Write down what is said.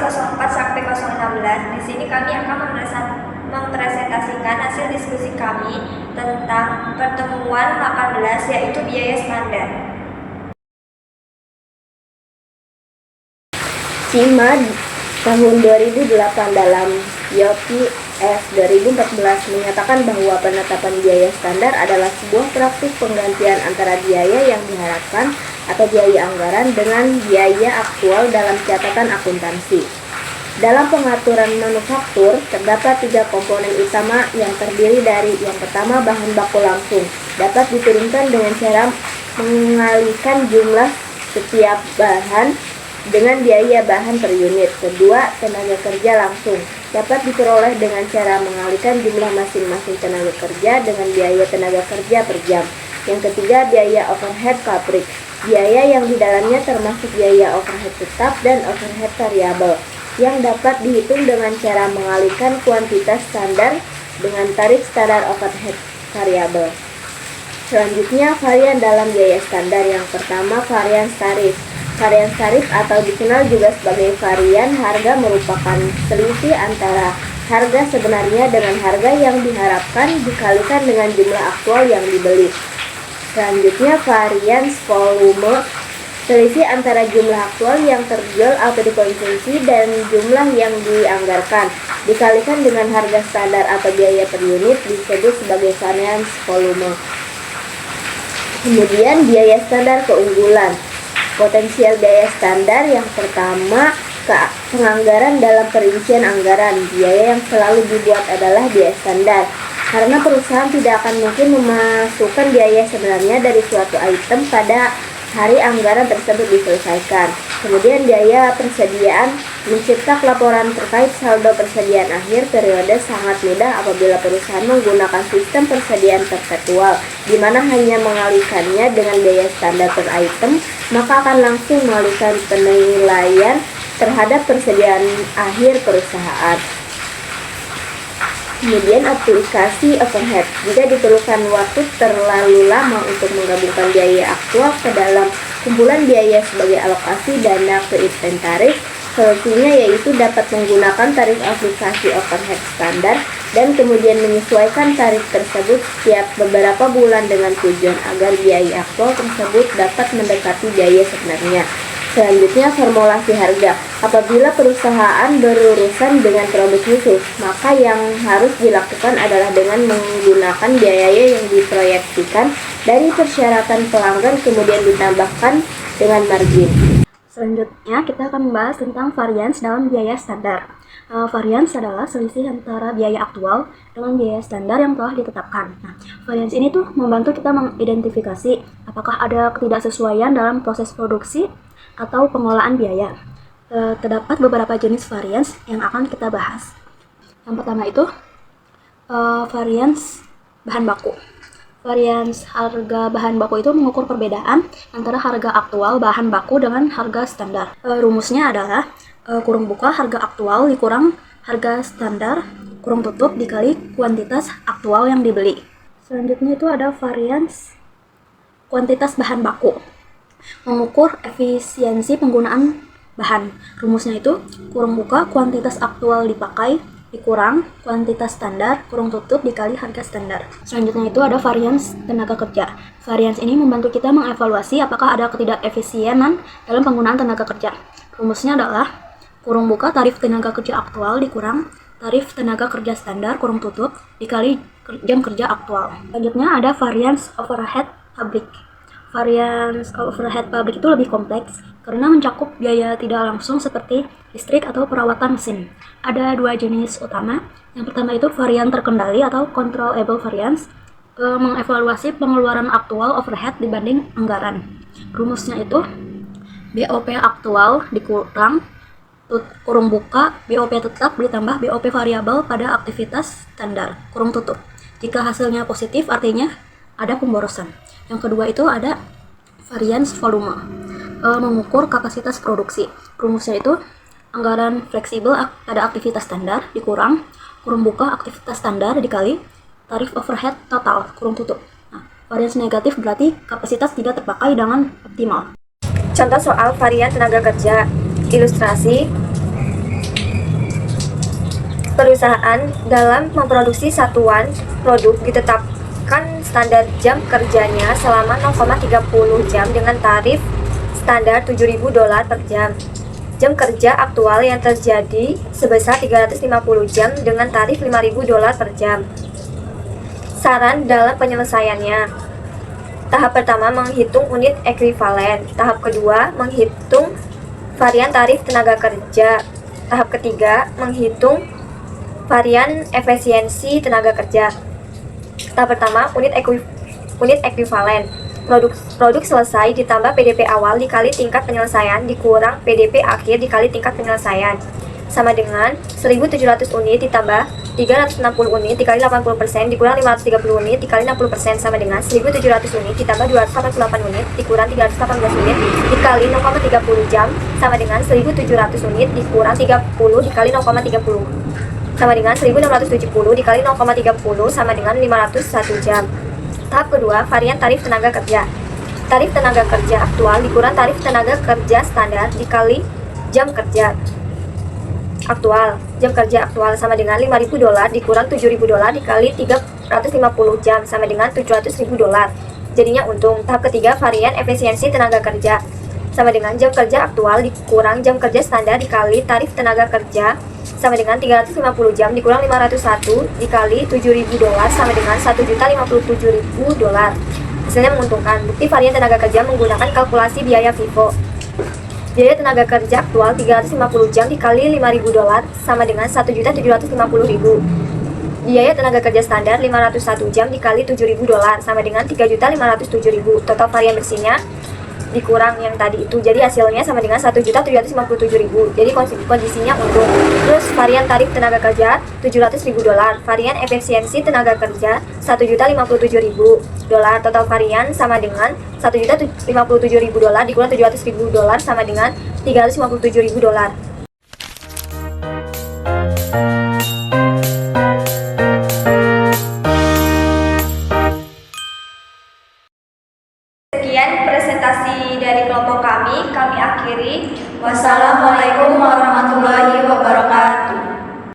04 sampai 016. Di sini kami akan mempresentasikan hasil diskusi kami tentang pertemuan 18, yaitu biaya standar. CIMA tahun 2008 dalam YOPI S 2014 menyatakan bahwa penetapan biaya standar adalah sebuah praktik penggantian antara biaya yang diharapkan atau biaya anggaran dengan biaya aktual dalam catatan akuntansi. Dalam pengaturan manufaktur, terdapat 3 komponen utama yang terdiri dari: yang pertama, bahan baku langsung, dapat diturunkan dengan cara mengalihkan jumlah setiap bahan dengan biaya bahan per unit. Kedua, tenaga kerja langsung, dapat diperoleh dengan cara mengalihkan jumlah masing-masing tenaga kerja dengan biaya tenaga kerja per jam. Yang ketiga, biaya overhead pabrik, biaya yang di dalamnya termasuk biaya overhead tetap dan overhead variabel, yang dapat dihitung dengan cara mengalihkan kuantitas standar dengan tarif standar overhead variabel. Selanjutnya, varian dalam biaya standar. Yang pertama, varian tarif. Varian tarif atau dikenal juga sebagai varian harga merupakan selisih antara harga sebenarnya dengan harga yang diharapkan dikalikan dengan jumlah aktual yang dibeli. Selanjutnya, varian volume, selisih antara jumlah aktual yang terjual atau dikonsumsi dan jumlah yang dianggarkan dikalikan dengan harga standar atau biaya per unit, disebut sebagai varian volume. Kemudian, biaya standar keunggulan. Potensial biaya standar. Yang pertama, penganggaran dalam perincian anggaran. Biaya yang selalu dibuat adalah biaya standar, karena perusahaan tidak akan mungkin memasukkan biaya sebenarnya dari suatu item pada hari anggaran tersebut diselesaikan. Kemudian, biaya persediaan. Mencetak laporan terkait saldo persediaan akhir periode sangat mudah apabila perusahaan menggunakan sistem persediaan perpetual, di mana hanya mengalihkannya dengan biaya standar per item, maka akan langsung mengalihkan penilaian terhadap persediaan akhir perusahaan. Kemudian, aplikasi overhead. Jika diperlukan waktu terlalu lama untuk menggabungkan biaya aktual ke dalam kumpulan biaya sebagai alokasi dana ke inventaris, solusinya yaitu dapat menggunakan tarif aplikasi overhead standar dan kemudian menyesuaikan tarif tersebut setiap beberapa bulan dengan tujuan agar biaya aktual tersebut dapat mendekati biaya sebenarnya. Selanjutnya, formulasi harga. Apabila perusahaan berurusan dengan produk khusus, maka yang harus dilakukan adalah dengan menggunakan biaya yang diproyeksikan dari persyaratan pelanggan kemudian ditambahkan dengan margin. Selanjutnya, kita akan membahas tentang varians dalam biaya standar. Varians adalah selisih antara biaya aktual dengan biaya standar yang telah ditetapkan. Nah, varians ini tuh membantu kita mengidentifikasi apakah ada ketidaksesuaian dalam proses produksi atau pengelolaan biaya. Terdapat beberapa jenis varians yang akan kita bahas. Yang pertama itu varians bahan baku. Varians harga bahan baku itu mengukur perbedaan antara harga aktual bahan baku dengan harga standar. Rumusnya adalah kurung buka harga aktual dikurang harga standar kurung tutup dikali kuantitas aktual yang dibeli. Selanjutnya itu ada varians kuantitas bahan baku. Mengukur efisiensi penggunaan bahan. Rumusnya itu kurung buka kuantitas aktual dipakai dikurang kuantitas standar kurung tutup dikali harga standar. Selanjutnya itu ada varians tenaga kerja. Varians ini membantu kita mengevaluasi apakah ada ketidakefisienan dalam penggunaan tenaga kerja. Rumusnya adalah kurung buka tarif tenaga kerja aktual dikurang tarif tenaga kerja standar kurung tutup dikali jam kerja aktual. Selanjutnya ada varians overhead pabrik. Varians overhead pabrik itu lebih kompleks karena mencakup biaya tidak langsung seperti listrik atau perawatan mesin. Ada 2 jenis utama. Yang pertama itu varian terkendali atau controllable variance, mengevaluasi pengeluaran aktual overhead dibanding anggaran. Rumusnya itu BOP aktual dikurang kurung buka BOP tetap ditambah BOP variabel pada aktivitas standar kurung tutup. Jika hasilnya positif artinya ada pemborosan. Yang kedua itu ada varians volume, mengukur kapasitas produksi. Rumusnya itu anggaran fleksibel pada aktivitas standar dikurang kurung buka aktivitas standar dikali tarif overhead total kurung tutup. Nah, varians negatif berarti kapasitas tidak terpakai dengan optimal. Contoh soal varian tenaga kerja. Ilustrasi, perusahaan dalam memproduksi satuan produk ditetapkan standar jam kerjanya selama 0,30 jam dengan tarif standar $7.000 per jam. Jam kerja aktual yang terjadi sebesar 350 jam dengan tarif $5.000 per jam. Saran dalam penyelesaiannya. Tahap pertama, menghitung unit ekuivalen. Tahap kedua, menghitung varian tarif tenaga kerja. Tahap ketiga, menghitung varian efisiensi tenaga kerja. Tahap pertama, unit ekuivalen. Produk selesai ditambah PDP awal dikali tingkat penyelesaian dikurang PDP akhir dikali tingkat penyelesaian sama dengan 1.700 unit ditambah 360 unit dikali 80% dikurang 530 unit dikali 60% sama dengan 1.700 unit ditambah 288 unit dikurang 318 unit dikali 0,30 jam sama dengan 1.700 unit dikurang 30 dikali 0,30 sama dengan 1.670 dikali 0,30 sama dengan 501 jam. Tahap kedua, varian tarif tenaga kerja. Tarif tenaga kerja aktual dikurang tarif tenaga kerja standar dikali jam kerja aktual. Jam kerja aktual sama dengan $5.000 dikurang $7.000 dikali 350 jam sama dengan $700.000. Jadinya untung. Tahap ketiga, varian efisiensi tenaga kerja sama dengan jam kerja aktual dikurang jam kerja standar dikali tarif tenaga kerja sama dengan 350 jam dikurang 501 dikali $7.000 sama dengan $1.057.000. Hasilnya menguntungkan. Bukti varian tenaga kerja menggunakan kalkulasi biaya FIFO. Biaya tenaga kerja aktual 350 jam dikali $5.000 sama dengan $1.750.000. Biaya tenaga kerja standar 501 jam dikali $7.000 sama dengan $3.507.000. Total varian bersihnya dikurang yang tadi itu, jadi hasilnya sama dengan $1.757.000. Jadi kondisinya untung. Terus varian tarif tenaga kerja $700.000, varian efisiensi tenaga kerja $1.057.000. Total varian sama dengan $1.057.000 dikurang $700.000 sama dengan $357.000.